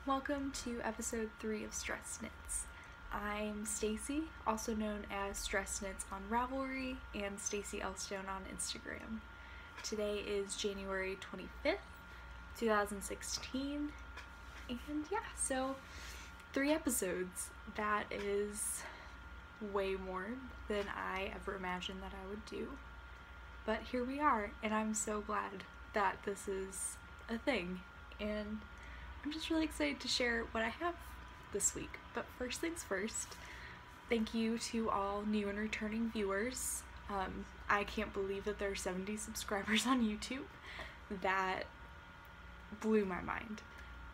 Welcome to episode 3 of Stress Knits. I'm Stacy, also known as Stress Knits on Ravelry and Stacy Elstone on Instagram. Today is January 25th, 2016, and so 3 episodes. That is way more than I ever imagined that I would do. But here we are, and I'm so glad that this is a thing, and I'm just really excited to share what I have this week. But first things first, thank you to all new and returning viewers. I can't believe that there are 70 subscribers on YouTube. That blew my mind.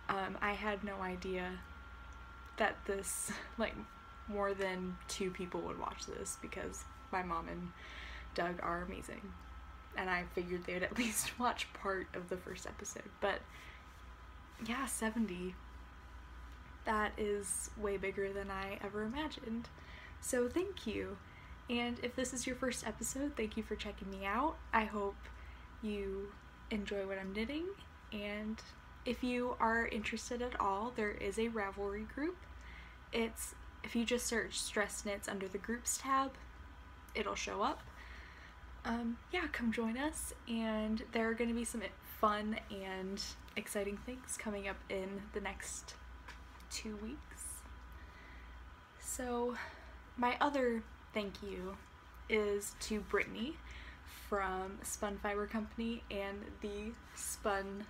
I had no idea that more than 2 people would watch this, because my mom and Doug are amazing. And I figured they'd at least watch part of the first episode. But yeah, 70. That is way bigger than I ever imagined. So thank you. And if this is your first episode, thank you for checking me out. I hope you enjoy what I'm knitting. And if you are interested at all, there is a Ravelry group. If you just search Stress Knits under the groups tab, it'll show up. Come join us, and there are going to be some fun and exciting things coming up in the next 2 weeks. So my other thank you is to Brittany from Spun Fiber Company and the Spun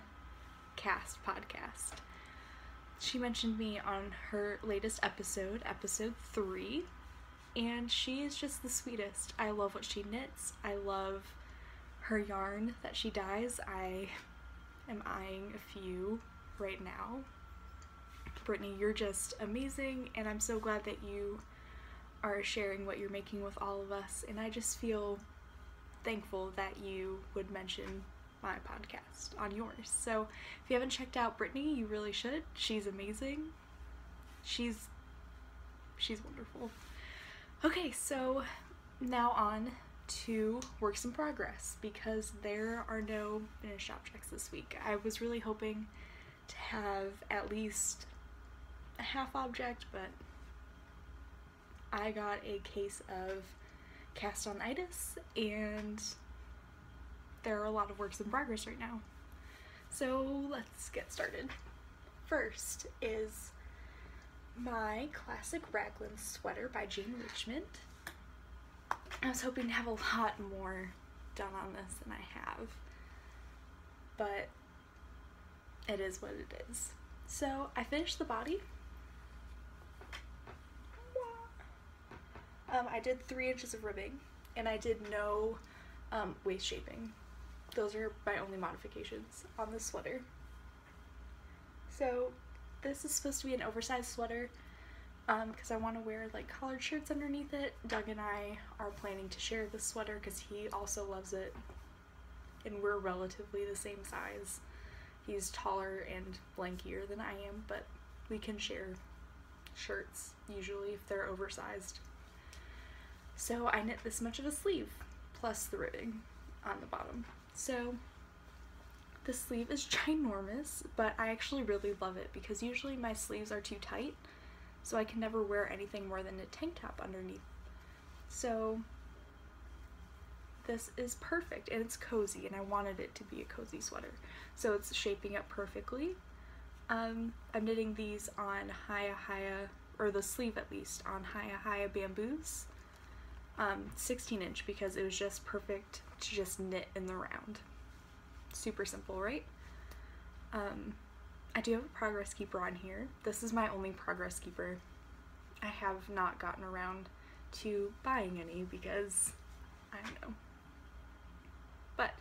Cast podcast. She mentioned me on her latest episode, episode 3, and she is just the sweetest. I love what she knits. I love her yarn that she dyes. I am eyeing a few right now. Brittany, you're just amazing, and I'm so glad that you are sharing what you're making with all of us, and I just feel thankful that you would mention my podcast on yours. So if you haven't checked out Brittany, you really should. She's amazing. She's wonderful. Okay, so now on to works in progress, because there are no finished objects this week. I was really hoping to have at least a half object, but I got a case of cast-on-itis, and there are a lot of works in progress right now. So let's get started. First is my classic raglan sweater by Jane Richmond. I was hoping to have a lot more done on this than I have, but it is what it is. So I finished the body. I did 3 inches of ribbing, and I did no waist shaping. Those are my only modifications on this sweater. So this is supposed to be an oversized sweater, because I want to wear like collared shirts underneath it. Doug and I are planning to share this sweater because he also loves it, and we're relatively the same size. He's taller and lankier than I am, but we can share shirts usually if they're oversized. So I knit this much of a sleeve plus the ribbing on the bottom. So the sleeve is ginormous, but I actually really love it because usually my sleeves are too tight, so I can never wear anything more than a tank top underneath. So this is perfect, and it's cozy, and I wanted it to be a cozy sweater. So it's shaping up perfectly. I'm knitting these on Haya, or the sleeve at least, on Haya bamboos. 16-inch, because it was just perfect to just knit in the round. Super simple, right? I do have a progress keeper on here. This is my only progress keeper. I have not gotten around to buying any because I don't know. But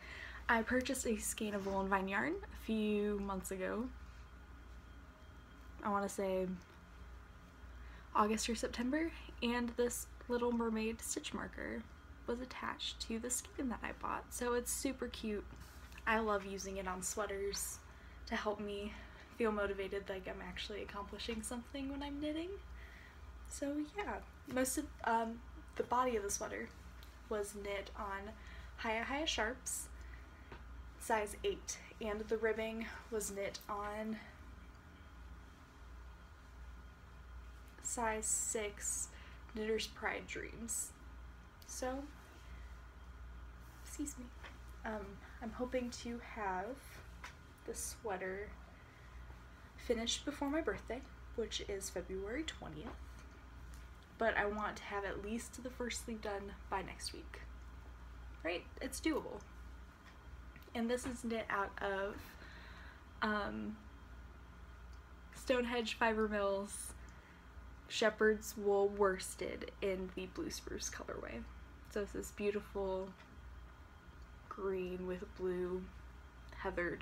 I purchased a skein of wool and vine yarn a few months ago. I want to say August or September, and this Little Mermaid stitch marker was attached to the skein that I bought, so it's super cute. I love using it on sweaters to help me feel motivated, like I'm actually accomplishing something when I'm knitting. So yeah, most of the body of the sweater was knit on Haya Sharps, size 8, and the ribbing was knit on size 6 Knitter's Pride Dreams. So, excuse me. I'm hoping to have the sweater finished before my birthday, which is February 20th. But I want to have at least the first sleeve done by next week. Right? It's doable. And this is knit out of Stonehenge Fiber Mills Shepherd's Wool Worsted in the Blue Spruce colorway. So it's this beautiful green with blue heatheredness.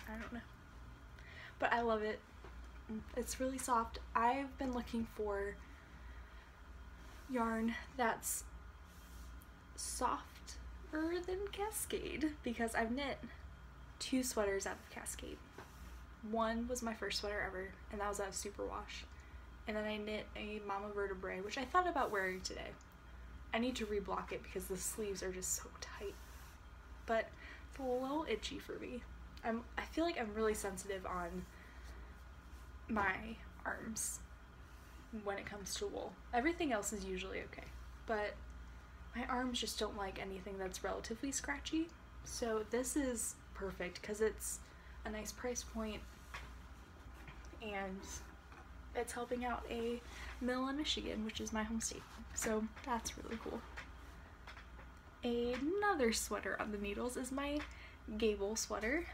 I don't know. But I love it. It's really soft. I've been looking for yarn that's softer than Cascade because I've knit 2 sweaters out of Cascade. One was my first sweater ever, and that was out of Superwash. And then I knit a Mama Vertebrae, which I thought about wearing today. I need to reblock it because the sleeves are just so tight. But it's a little itchy for me. I feel like I'm really sensitive on my arms when it comes to wool. Everything else is usually okay, but my arms just don't like anything that's relatively scratchy. So this is perfect because it's a nice price point and it's helping out a mill in Michigan, which is my home state. So that's really cool. Another sweater on the needles is my Gable sweater.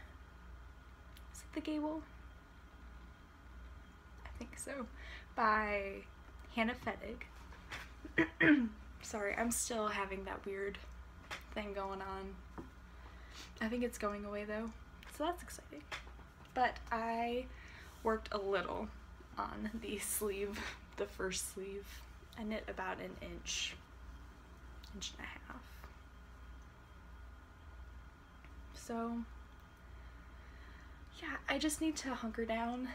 Is it the Gable? I think so. By Hannah Fettig. Sorry, I'm still having that weird thing going on. I think it's going away though, so that's exciting. But I worked a little on the sleeve, the first sleeve. I knit about an inch and a half. So yeah, I just need to hunker down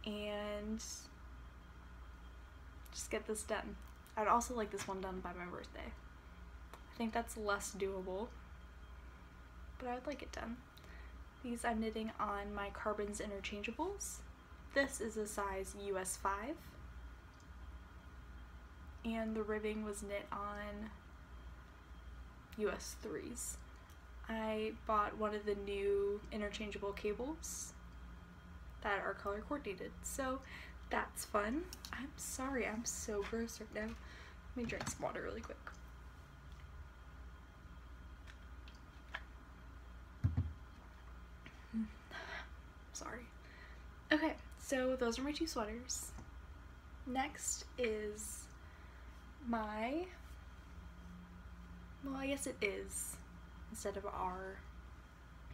and just get this done. I'd also like this one done by my birthday. I think that's less doable, but I would like it done. These I'm knitting on my Carbons Interchangeables. This is a size US 5. And the ribbing was knit on US 3s. I bought one of the new interchangeable cables that are color coordinated, so that's fun. I'm sorry, I'm so gross right now. Let me drink some water really quick. Sorry. Okay, so those are my 2 sweaters. Next is my, well, I guess it is instead of R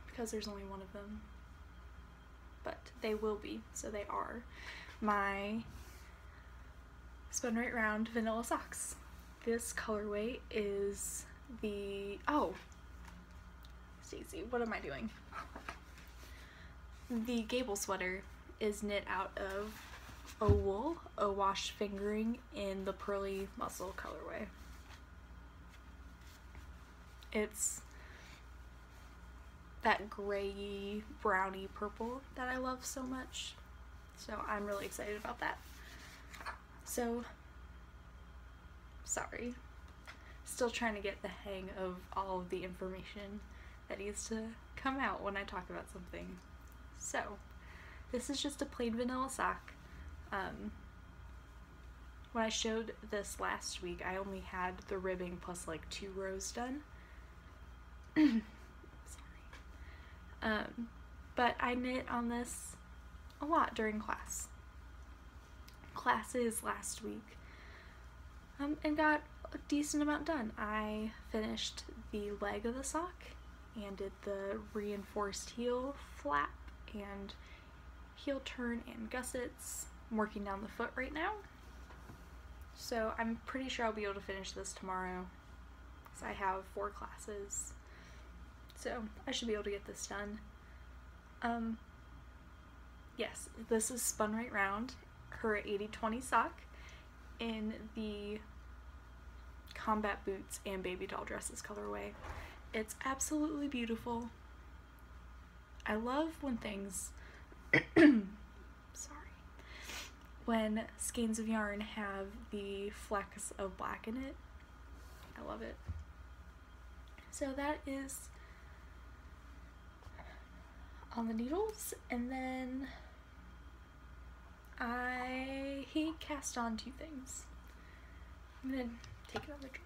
because there's only one of them, but they will be, so they are my Spun Right Round vanilla socks. This colorway is the, oh, Stacey, what am I doing? The Gable sweater is knit out of a wool, a wash fingering in the Pearly Muscle colorway. It's that gray browny purple that I love so much, so I'm really excited about that. So sorry, still trying to get the hang of all of the information that needs to come out when I talk about something. So this is just a plain vanilla sock. When I showed this last week, I only had the ribbing plus like 2 rows done. Sorry. But I knit on this a lot during class. Classes last week, and got a decent amount done. I finished the leg of the sock and did the reinforced heel flap and heel turn and gussets. I'm working down the foot right now, so I'm pretty sure I'll be able to finish this tomorrow because I have 4 classes, so I should be able to get this done. Yes, this is Spun Right Round, her 80/20 sock in the combat boots and baby doll dresses colorway. It's absolutely beautiful. I love when things when skeins of yarn have the flecks of black in it. I love it. So that is on the needles, and then I cast on 2 things. I'm gonna take another drink.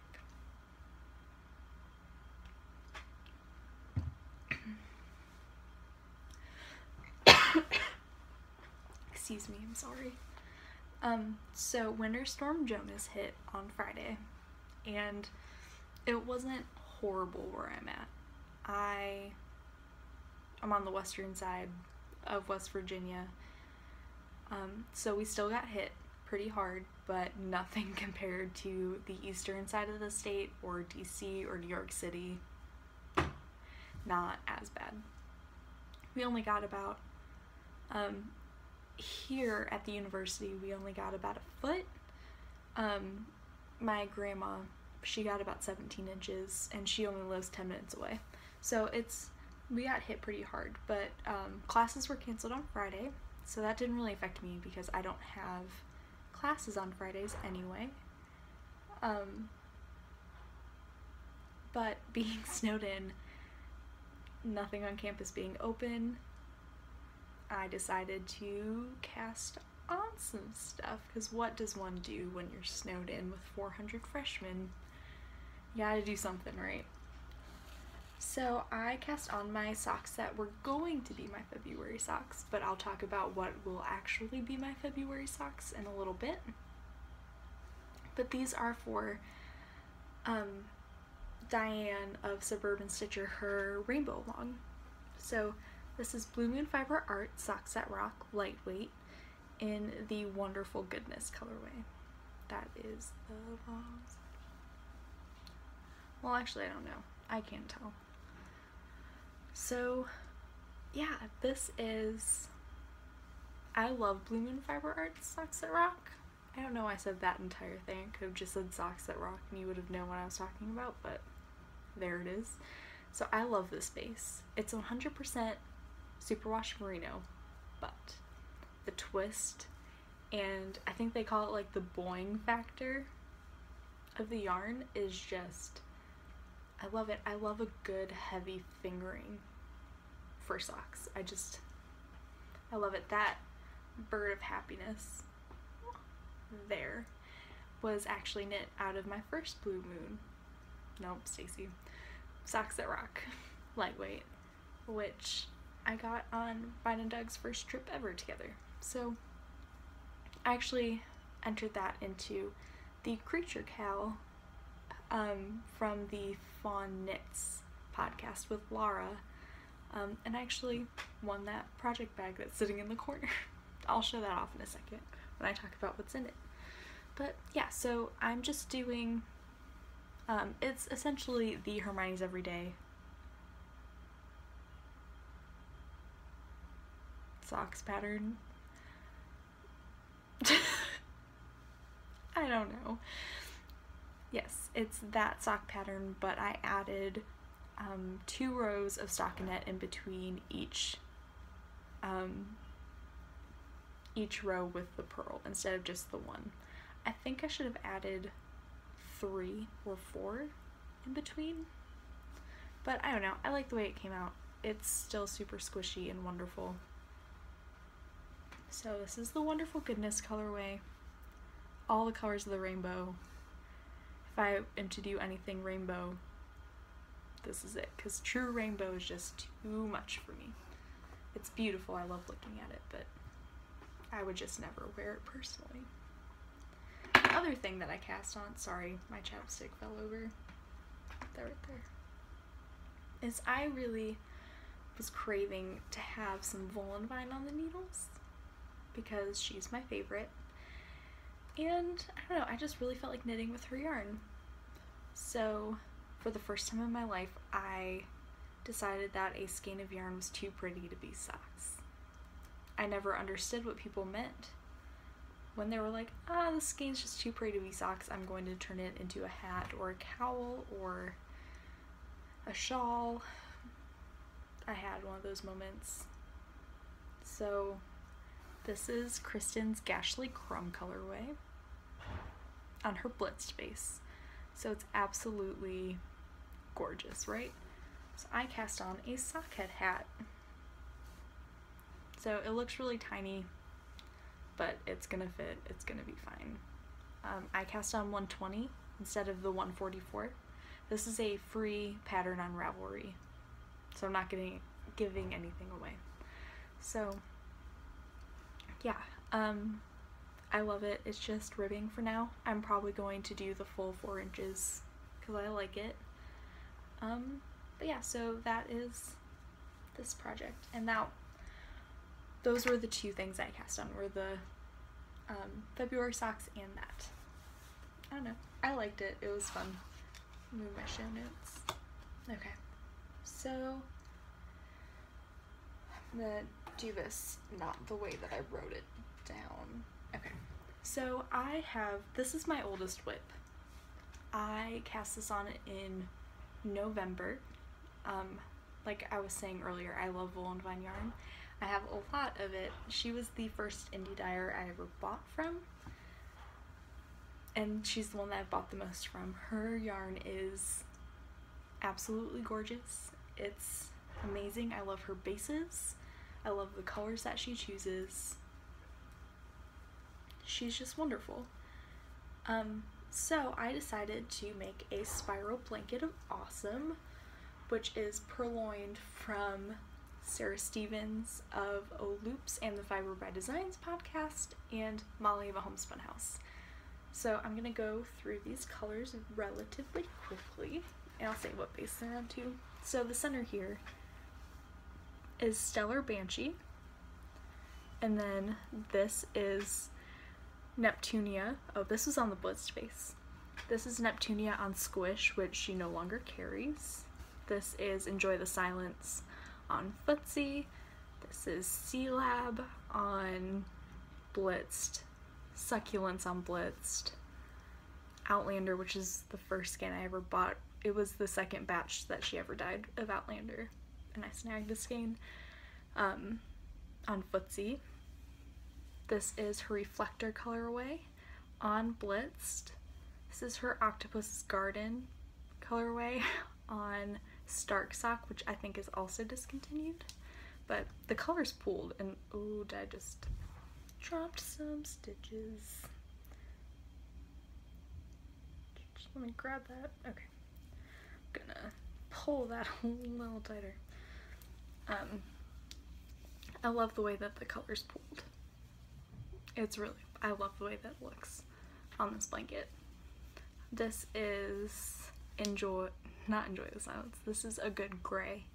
Excuse me, I'm sorry. So Winter Storm Jonas hit on Friday, and it wasn't horrible where I'm at. I'm on the western side of West Virginia, so we still got hit pretty hard, but nothing compared to the eastern side of the state or DC or New York City. Not as bad. We only got about, here at the university, we only got about a foot. My grandma, she got about 17 inches, and she only lives 10 minutes away. So we got hit pretty hard, but classes were canceled on Friday, so that didn't really affect me because I don't have classes on Fridays anyway. But being snowed in, nothing on campus being open, I decided to cast on some stuff, because what does one do when you're snowed in with 400 freshmen? You gotta do something, right? So I cast on my socks that were going to be my February socks, but I'll talk about what will actually be my February socks in a little bit. But these are for Diane of Suburban Stitcher, her rainbow long. So this is Blue Moon Fiber Art Socks That Rock Lightweight in the Wonderful Goodness colorway. That is the long side. Well, actually, I don't know. I can't tell. So, yeah, this is... I love Blue Moon Fiber Art Socks That Rock. I don't know why I said that entire thing. I could have just said Socks That Rock and you would have known what I was talking about, but there it is. So I love this base. It's 100% superwash merino, but the twist, and I think they call it like the boing factor of the yarn, is just... I love it. I love a good heavy fingering for socks. I love it. That bird of happiness there was actually knit out of my first Blue Moon. Nope, Stacy. Socks That Rock Lightweight, which I got on mine and Doug's first trip ever together. So I actually entered that into the Creature Cow from the Fawn Knits podcast with Laura, and I actually won that project bag that's sitting in the corner. I'll show that off in a second when I talk about what's in it. But yeah, so I'm just doing, it's essentially the Hermione's Everyday socks pattern. I don't know. Yes, it's that sock pattern, but I added 2 rows of stockinette in between each row with the purl instead of just the one. I think I should have added 3 or 4 in between, but I don't know. I like the way it came out. It's still super squishy and wonderful. So this is the Wonderful Goodness colorway. All the colors of the rainbow. If I am to do anything rainbow, this is it, because true rainbow is just too much for me. It's beautiful, I love looking at it, but I would just never wear it personally. The other thing that I cast on, sorry, my chapstick fell over, there, right there, is I really was craving to have some Volanvine on the needles, because she's my favorite. And I don't know, I just really felt like knitting with her yarn. So for the first time in my life, I decided that a skein of yarn was too pretty to be socks. I never understood what people meant when they were like, this skein's just too pretty to be socks. I'm going to turn it into a hat or a cowl or a shawl. I had one of those moments. So This is Kristen's Gashly Crumb colorway on her blitzed base. So it's absolutely gorgeous, right? So I cast on a sockhead hat. So it looks really tiny, but it's gonna fit, it's gonna be fine. I cast on 120 instead of the 144. This is a free pattern on Ravelry, so I'm not giving anything away. So yeah, I love it. It's just ribbing for now. I'm probably going to do the full 4 inches because I like it. But yeah, so that is this project. And now, those were the 2 things I cast on, were the February socks and that. I don't know. I liked it. It was fun. Move my show notes. Okay. So, I'm gonna do this not the way that I wrote it down. Okay. So this is my oldest whip. I cast this on in November. Like I was saying earlier, I love wool and vine yarn. I have a lot of it. She was the first indie dyer I ever bought from, and she's the one that I've bought the most from. Her yarn is absolutely gorgeous. It's amazing. I love her bases. I love the colors that she chooses. She's just wonderful. So I decided to make a spiral blanket of awesome, which is purloined from Sarah Stevens of O Loops and the Fiber by Designs podcast, and Molly of a Homespun House. So I'm gonna go through these colors relatively quickly, and I'll say what base they're on too. So the center here is Stellar Banshee, and then this is Neptunia. Oh, this was on the blitzed base. This is Neptunia on Squish, which she no longer carries. This is Enjoy the Silence on Footsie. This is Sea Lab on Blitzed. Succulents on Blitzed. Outlander, which is the first skein I ever bought. It was the second batch that she ever dyed of Outlander, and I snagged a skein on Footsie. This is her Reflector colorway on Blitzed. This is her Octopus Garden colorway on Stark Sock, which I think is also discontinued. But the color's pooled, and oh, I just dropped some stitches. Just let me grab that. Okay. I'm gonna pull that a little tighter. I love the way that the color's pooled. I love the way that looks on this blanket. This is not Enjoy the Silence. This is A Good Gray,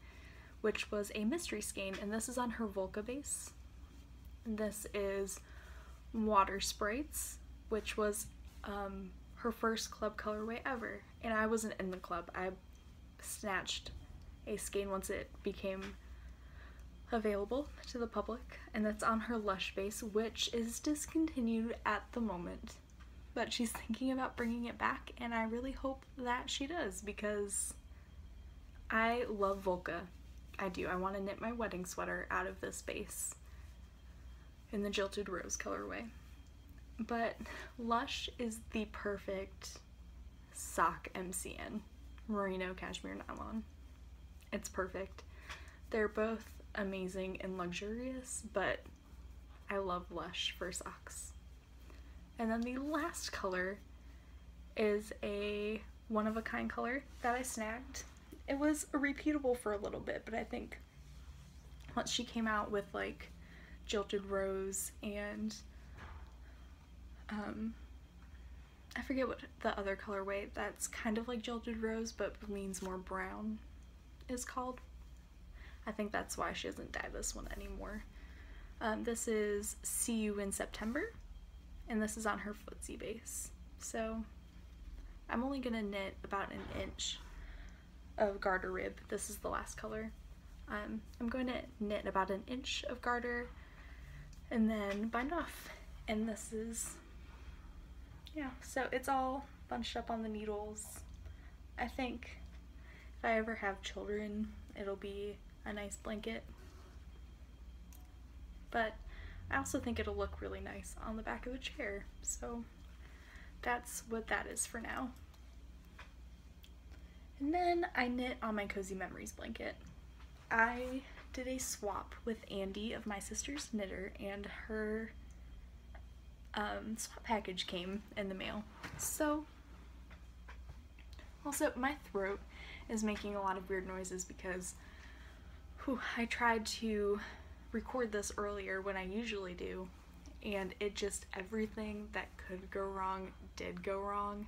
which was a mystery skein, and this is on her Volca base. And this is Water Sprites, which was her first club colorway ever, and I wasn't in the club. I snatched a skein once it became available to the public, and that's on her Lush base, which is discontinued at the moment, but she's thinking about bringing it back, and I really hope that she does, because I love Volca. I do. I want to knit my wedding sweater out of this base in the Jilted Rose colorway. But Lush is the perfect sock MCN, merino cashmere nylon. It's perfect. They're both amazing and luxurious, but I love Lush for socks. And then the last color is a one-of-a-kind color that I snagged. It was repeatable for a little bit, but I think once she came out with like Jilted Rose and I forget what the other colorway that's kind of like Jilted Rose but leans more brown is called. I think that's why she doesn't dye this one anymore. This is See You in September, and this is on her Footsie base. So I'm only gonna knit about an inch of garter rib. This is the last color. I'm going to knit about an inch of garter and then bind off. And this is, yeah, so it's all bunched up on the needles. I think if I ever have children, it'll be a nice blanket. But I also think it'll look really nice on the back of a chair, so that's what that is for now. And then I knit on my Cozy Memories blanket. I did a swap with Andy of My Sister's Knitter, and her swap package came in the mail. So, also my throat is making a lot of weird noises because I tried to record this earlier when I usually do, and it just, everything that could go wrong did go wrong.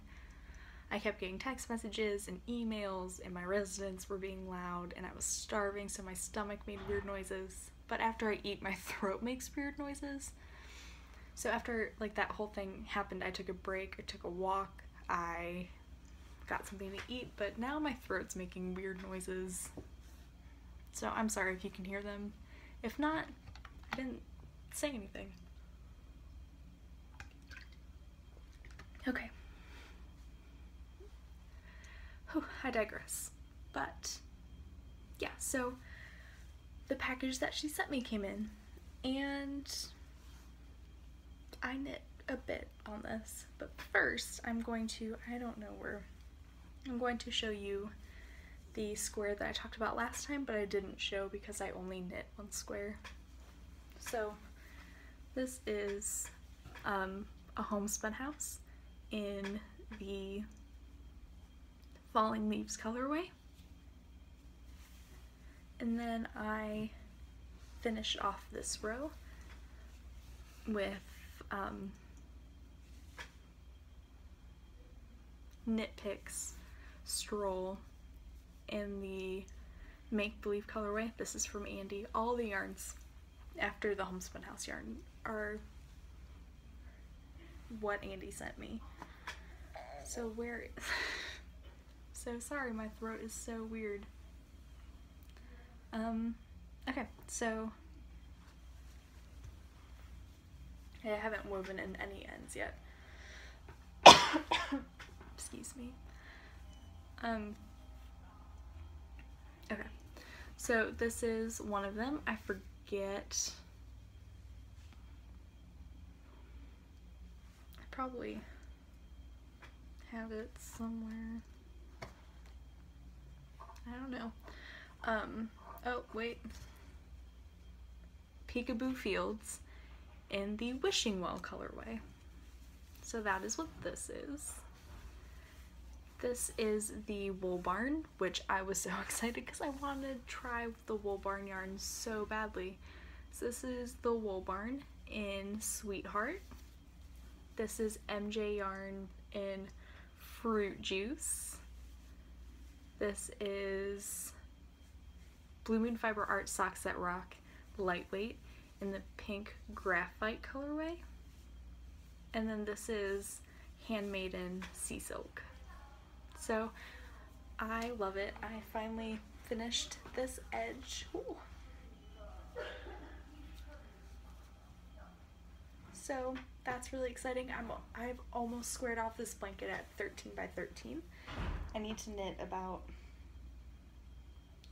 I kept getting text messages and emails, and my residents were being loud, and I was starving, so my stomach made weird noises. But after I eat, my throat makes weird noises. So after like that whole thing happened, I took a break, I took a walk, I got something to eat, but now my throat's making weird noises. So I'm sorry if you can hear them. If not, I didn't say anything. Okay. I digress. But yeah, so the package that she sent me came in, and I knit a bit on this. But first, I'm going to show you the square that I talked about last time, but I didn't show because I only knit one square. So this is a homespun house in the Falling Leaves colorway, and then I finished off this row with Knit Picks Stroll in the Make Believe colorway. This is from Andy. All the yarns after the homespun house yarn are what Andy sent me. So so sorry, my throat is so weird. Okay, so I haven't woven in any ends yet. Excuse me. Okay, so this is one of them. I forget. I probably have it somewhere. I don't know. Oh wait. Peekaboo Fields in the Wishing Well colorway. So that is what this is. This is the Wool Barn, which I was so excited because I wanted to try the Wool Barn yarn so badly. So this is the Wool Barn in Sweetheart. This is MJ yarn in Fruit Juice. This is Blue Moon Fiber Art Socks That Rock Lightweight in the pink graphite colorway. And then this is Handmaiden Sea Silk. So I love it. I finally finished this edge. Ooh. So that's really exciting. I've almost squared off this blanket at 13 by 13. I need to knit about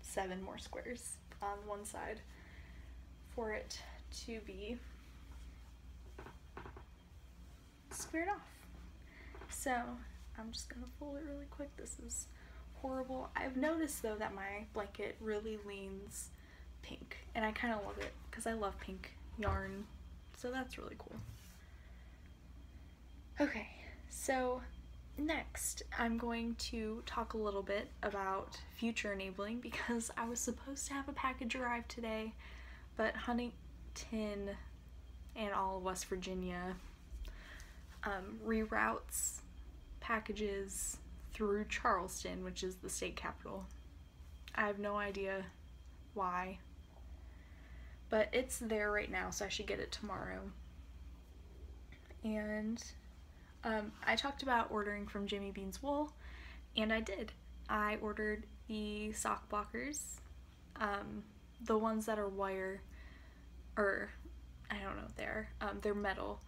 7 more squares on one side for it to be squared off. So I'm just gonna fold it really quick. This is horrible. I've noticed though that my blanket really leans pink, and I kind of love it because I love pink yarn, so that's really cool. Okay, so next I'm going to talk a little bit about future enabling because I was supposed to have a package arrive today, but Huntington and all of West Virginia reroutes packages through Charleston, which is the state capital. I have no idea why, but it's there right now, so I should get it tomorrow. And I talked about ordering from Jimmy Bean's Wool, and I did. I ordered the sock blockers, the ones that are wire, or I don't know what they're metal,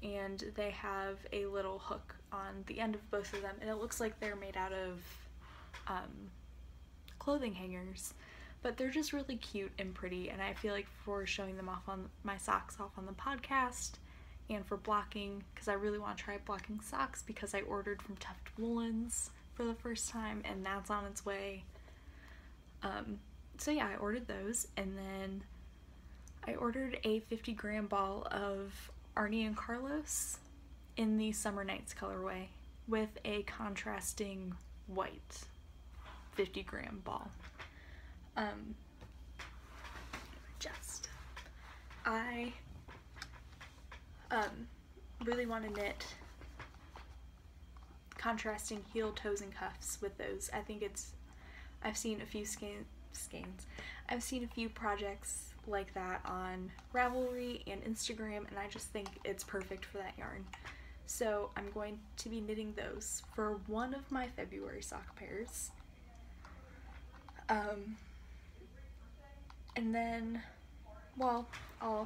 and they have a little hook on the end of both of them, and it looks like they're made out of clothing hangers, but they're just really cute and pretty, and I feel like for showing them off on my socks off on the podcast and for blocking, because I really want to try blocking socks because I ordered from Tuft Woolens for the first time and that's on its way. So yeah, I ordered those, and then I ordered a 50-gram ball of Arnie and Carlos in the Summer Nights colorway with a contrasting white 50-gram ball. I really want to knit contrasting heel, toes, and cuffs with those. I think I've seen a few I've seen a few projects like that on Ravelry and Instagram, and I just think it's perfect for that yarn. So I'm going to be knitting those for one of my February sock pairs. And then, well,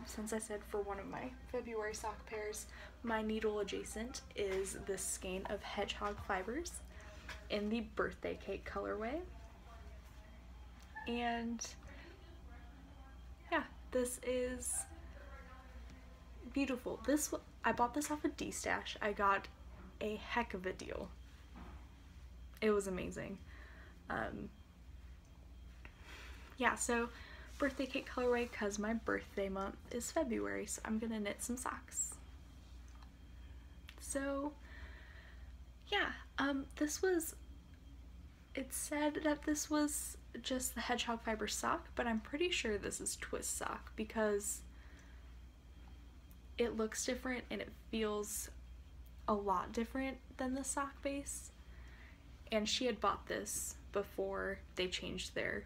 since I said for one of my February sock pairs, my needle adjacent is this skein of hedgehog fibers in the birthday cake colorway. And yeah, this is beautiful. I bought this off of D-Stash. I got a heck of a deal. It was amazing. Yeah, so birthday cake colorway, because my birthday month is February, so I'm gonna knit some socks. So yeah, it said that this was just the hedgehog fiber sock, but I'm pretty sure this is twist sock because it looks different and it feels a lot different than the sock base. And she had bought this before they changed their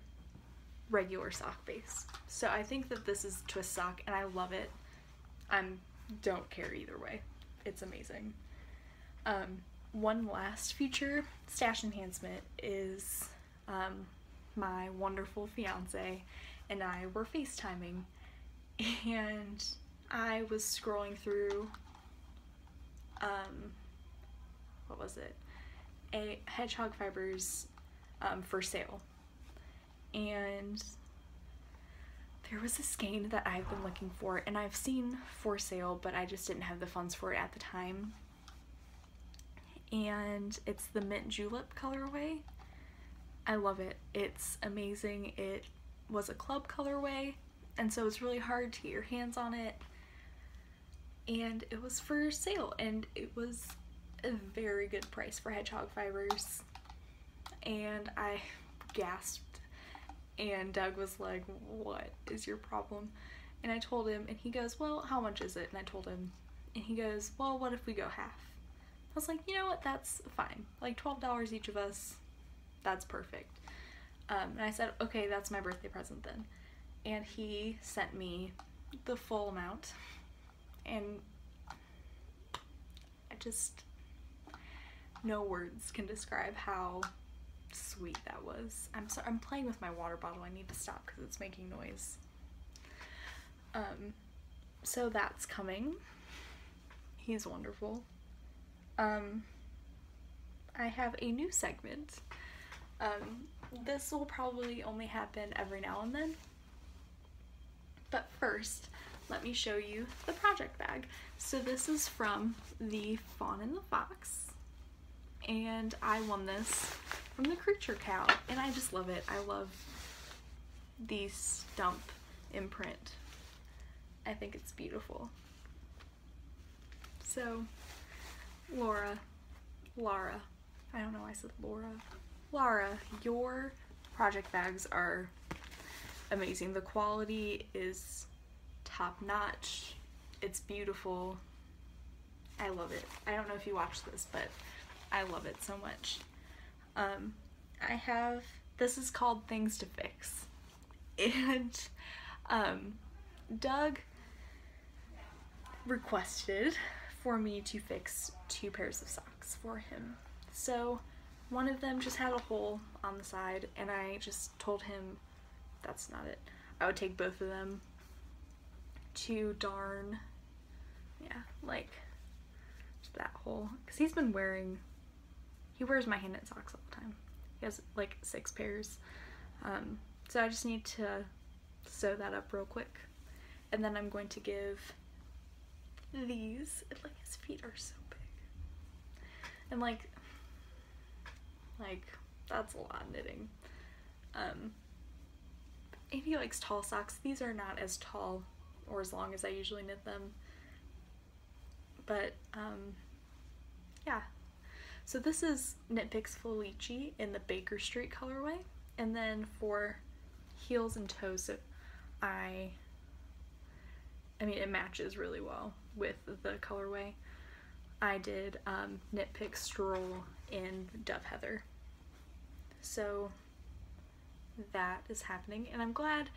regular sock base. So I think that this is twist sock and I love it. Don't care either way. It's amazing. One last future stash enhancement is my wonderful fiance and I were FaceTiming, and I was scrolling through what was it? A hedgehog fibers for sale, and there was a skein that I've been looking for and I've seen for sale, but I just didn't have the funds for it at the time. And it's the mint julep colorway. I love it. It's amazing. It was a club colorway, and so it's really hard to get your hands on it. And it was for sale, and it was a very good price for hedgehog fibers. And I gasped, and Doug was like, "What is your problem?" And I told him, and he goes, "Well, how much is it?" And I told him, and he goes, "Well, what if we go half?" I was like, you know what, that's fine. Like $12 each of us, that's perfect. And I said, okay, that's my birthday present then. And he sent me the full amount. And no words can describe how sweet that was. I'm playing with my water bottle. I need to stop because it's making noise. So that's coming. He's wonderful. I have a new segment. This will probably only happen every now and then. But first, let me show you the project bag. So this is from the Fawn and the Fox. And I won this from the Creature Cow. And I just love it. I love the stump imprint. I think it's beautiful. So, Lara, I don't know why I said Lara, your project bags are amazing. The quality is top notch. It's beautiful. I love it. I don't know if you watched this, but I love it so much. This is called Things to Fix. And Doug requested for me to fix 2 pairs of socks for him. So one of them just had a hole on the side, and I just told him that's not it. I would take both of them to darn, like that hole, because he wears my hand knit socks all the time. He has like 6 pairs, So I just need to sew that up real quick. And then I'm going to give these, like his feet are so big. And like that's a lot of knitting. And he likes tall socks. These are not as tall or as long as I usually knit them. But yeah. So this is Knit Picks Felici in the Baker Street colorway. And then for heels and toes, so I mean it matches really well with the colorway. I did Knit Pick Stroll in Dove Heather. So that is happening, and I'm glad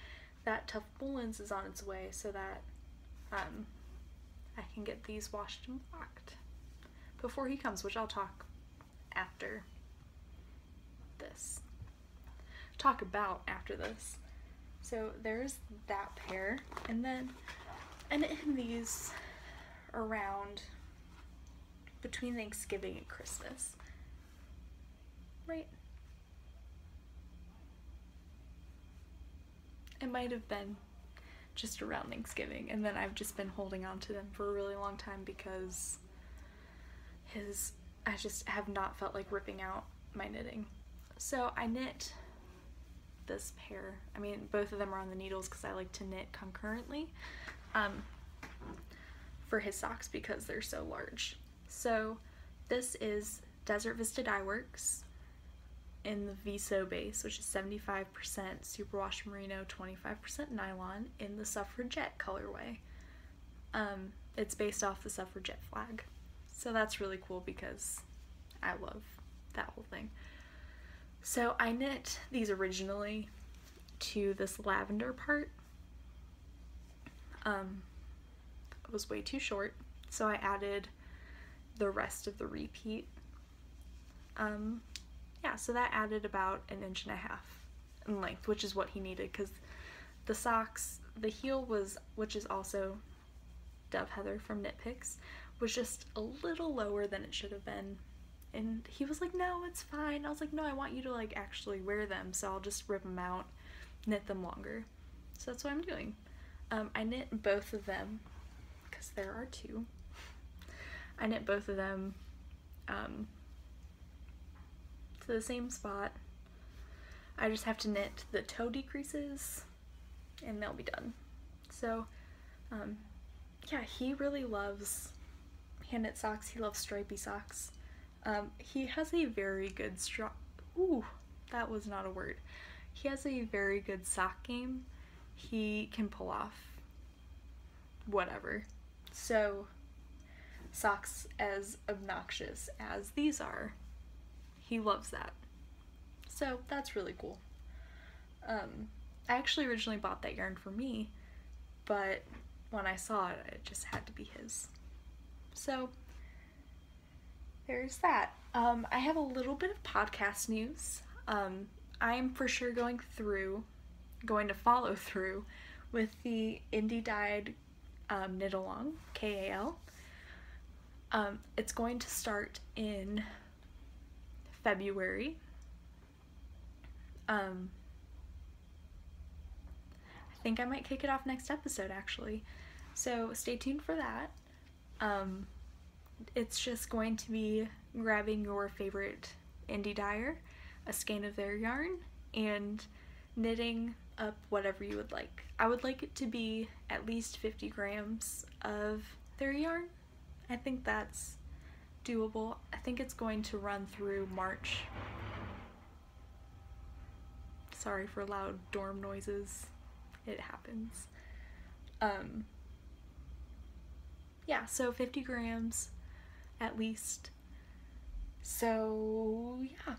that Tough Woolens is on its way so that I can get these washed and blocked before he comes, which I'll talk after this. Talk about after this. So there's that pair, and then I knit him these around between Thanksgiving and Christmas, right? It might have been just around Thanksgiving, and then I've just been holding on to them for a really long time because I just have not felt like ripping out my knitting. So I knit this pair. I mean, both of them are on the needles because I like to knit concurrently for his socks because they're so large. So this is Desert Vista Dye Works in the Viso base, which is 75% superwash merino, 25% nylon in the suffragette colorway. It's based off the suffragette flag. So that's really cool because I love that whole thing. So I knit these originally to this lavender part. It was way too short, so I added the rest of the repeat. Yeah, so that added about 1.5 inches in length, which is what he needed because the socks, the heel was, which is also Dove Heather from Knit Picks, was just a little lower than it should have been. And he was like, no, it's fine. I was like, no, I want you to like actually wear them, so I'll just rip them out, knit them longer. So that's what I'm doing. I knit both of them, because there are two. I knit both of them to the same spot. I just have to knit the toe decreases, and they'll be done. So, yeah, he really loves hand knit socks. He loves stripy socks. He has a very good that was not a word. He has a very good sock game. He can pull off whatever. So socks as obnoxious as these are, he loves that. So that's really cool. I actually originally bought that yarn for me, but when I saw it, it just had to be his. So there's that. I have a little bit of podcast news. I'm for sure going to follow through with the Indie Dyed Knit Along, KAL. It's going to start in February. I think I might kick it off next episode, actually. So stay tuned for that. It's just going to be grabbing your favorite indie dyer, a skein of their yarn, and knitting up whatever you would like. I would like it to be at least 50 grams of their yarn. I think that's doable. I think it's going to run through March. Sorry for loud dorm noises. It happens. Yeah, so 50 grams at least. So yeah,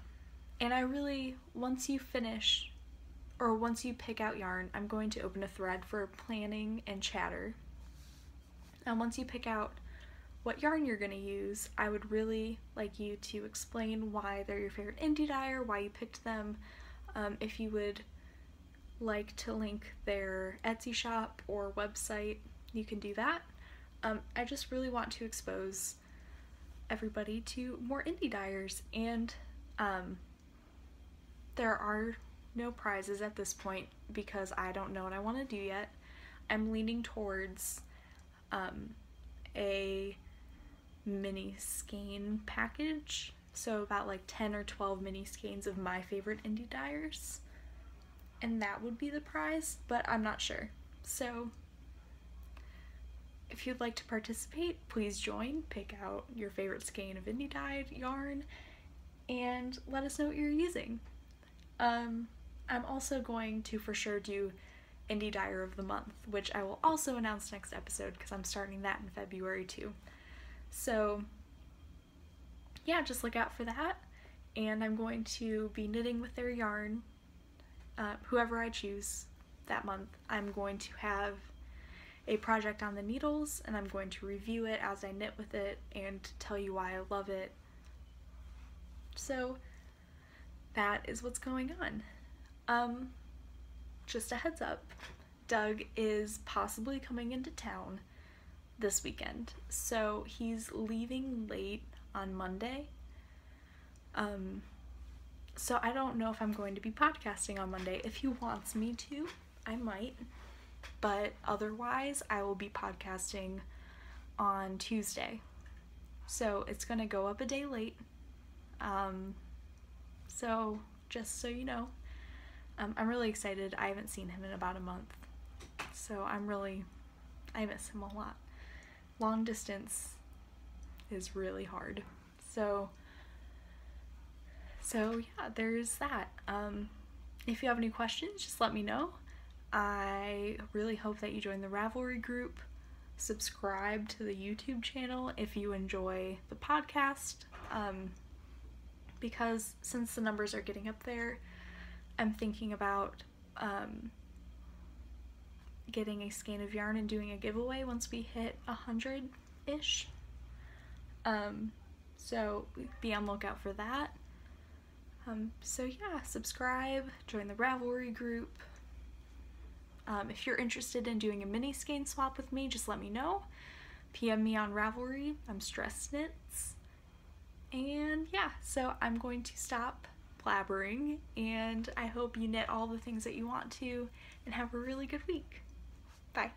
and I really, once you finish, or once you pick out yarn, I'm going to open a thread for planning and chatter. And once you pick out what yarn you're going to use, I would really like you to explain why they're your favorite indie dyer, why you picked them. If you would like to link their Etsy shop or website, you can do that. I just really want to expose everybody to more indie dyers, and there are no prizes at this point because I don't know what I want to do yet. I'm leaning towards a mini skein package, so about like 10 or 12 mini skeins of my favorite indie dyers, and that would be the prize, but I'm not sure. So if you'd like to participate, please join, pick out your favorite skein of indie dyed yarn, and let us know what you're using. I'm also going to for sure do Indie Dyer of the Month, which I will also announce next episode because I'm starting that in February too. So yeah, just look out for that. And I'm going to be knitting with their yarn, whoever I choose that month. I'm going to have a project on the needles, and I'm going to review it as I knit with it and tell you why I love it. So that is what's going on. Just a heads up, Doug is possibly coming into town this weekend, so he's leaving late on Monday. So I don't know if I'm going to be podcasting on Monday. If he wants me to, I might, but otherwise I will be podcasting on Tuesday. So it's gonna go up a day late. So just so you know, I'm really excited. I haven't seen him in about a month, so I miss him a lot. Long distance is really hard. So yeah, there's that. If you have any questions, just let me know. I really hope that you join the Ravelry group. Subscribe to the YouTube channel if you enjoy the podcast, because since the numbers are getting up there, I'm thinking about getting a skein of yarn and doing a giveaway once we hit 100-ish. So be on lookout for that. So yeah, subscribe, join the Ravelry group. If you're interested in doing a mini skein swap with me, just let me know. PM me on Ravelry. I'm Stress Knits. And yeah, so I'm going to stop blabbering, and I hope you knit all the things that you want to and have a really good week. Bye.